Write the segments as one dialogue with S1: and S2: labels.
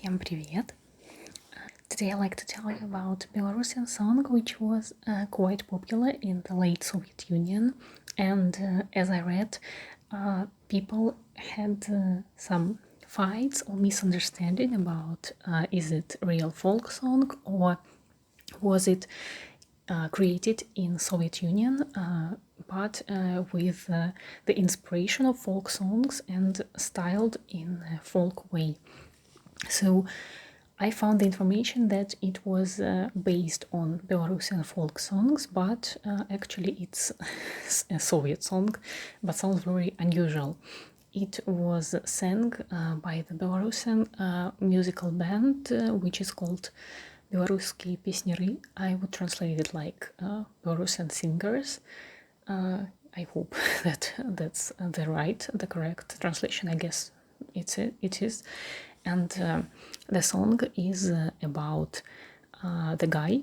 S1: Всем привет! Today I'd like to tell you about a Belarusian song which was quite popular in the late Soviet Union, and as I read, people had some fights or misunderstanding about is it a real folk song or was it created in Soviet Union, but with the inspiration of folk songs and styled in a folk way. So I found the information that it was based on Belarusian folk songs, but actually it's a Soviet song, but sounds very unusual. It was sang by the Belarusian musical band, which is called Белорусские песняры. I would translate it like Belarusian singers. I hope that's the correct translation. I guess it is. And the song is about the guy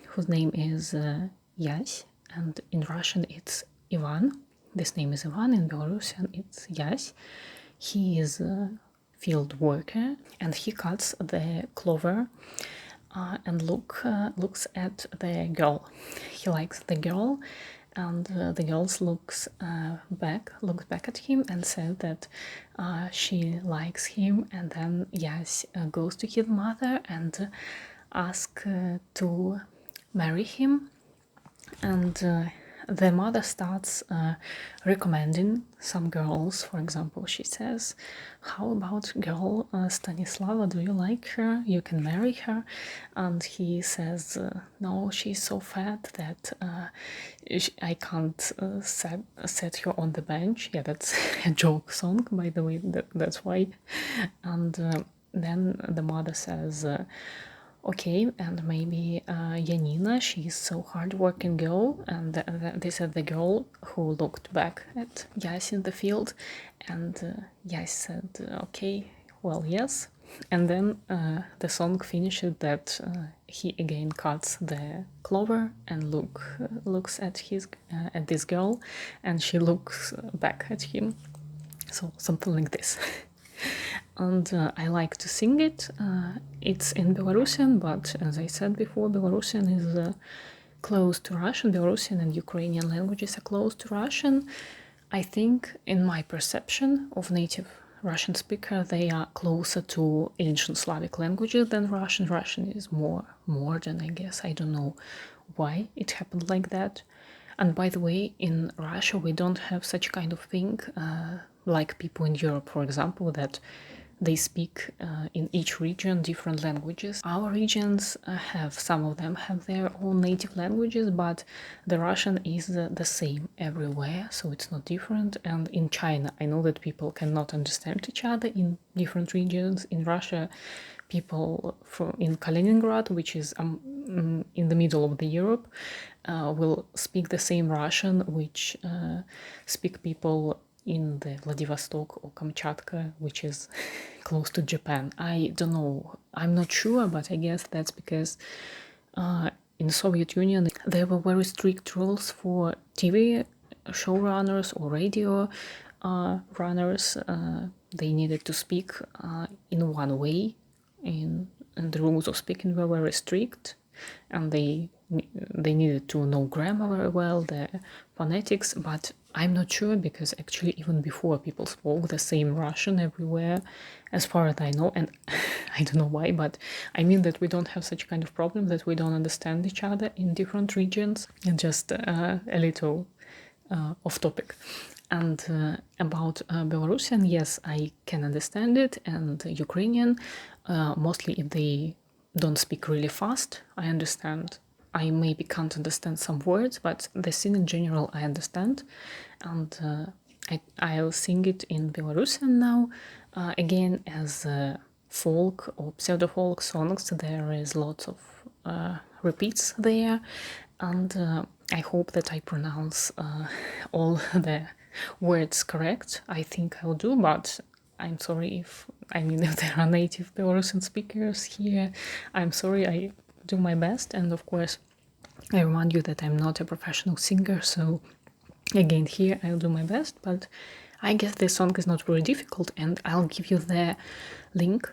S1: whose name is Yas, and in Russian it's Ivan. This name is Ivan, in Belarusian it's Yas. He is a field worker and he cuts the clover and looks at the girl. He likes the girl, and the girl looks back at him and says that she likes him, and then Yas goes to his mother and asks to marry him, and the mother starts recommending some girls. For example, she says, how about girl Stanislava, do you like her? You can marry her. And he says, no, she's so fat that I can't set her on the bench. Yeah, that's a joke song, by the way, that's why. And then the mother says, okay, and maybe Yanina, she's so hard-working girl, and this is the girl who looked back at Yas in the field, and Yas said, okay, well, yes. And then the song finishes that he again cuts the clover and looks at this girl, and she looks back at him. So something like this. And I like to sing it. It's in Belarusian, but as I said before, Belarusian is close to Russian. Belarusian and Ukrainian languages are close to Russian. I think, in my perception of native Russian speaker, they are closer to ancient Slavic languages than Russian. Russian is more modern, I guess. I don't know why it happened like that. And by the way, in Russia, we don't have such kind of thing like people in Europe, for example, that they speak in each region different languages. Our regions some of them have their own native languages, but the Russian is the same everywhere, so it's not different. And in China, I know that people cannot understand each other in different regions. In Russia, people in Kaliningrad, which is in the middle of the Europe, will speak the same Russian which speak people in the Vladivostok or Kamchatka, which is close to Japan. I don't know, I'm not sure, but I guess that's because in the Soviet Union there were very strict rules for TV showrunners or radio runners. They needed to speak in one way, and the rules of speaking were very strict, and they needed to know grammar very well, the phonetics, but I'm not sure, because actually even before people spoke the same Russian everywhere, as far as I know, and I don't know why, but I mean that we don't have such kind of problem that we don't understand each other in different regions. And just a little off topic. And about Belarusian, yes, I can understand it, and Ukrainian, mostly if they don't speak really fast, I understand. I maybe can't understand some words, but the scene in general I understand, and I'll sing it in Belarusian now. Again, as folk or pseudo-folk songs, there is lots of repeats there, and I hope that I pronounce all the words correct. I think I'll do, but I'm sorry if there are native Belarusian speakers here. I'm sorry, I do my best, and of course I remind you that I'm not a professional singer, so again here I'll do my best, but I guess this song is not very difficult, and I'll give you the link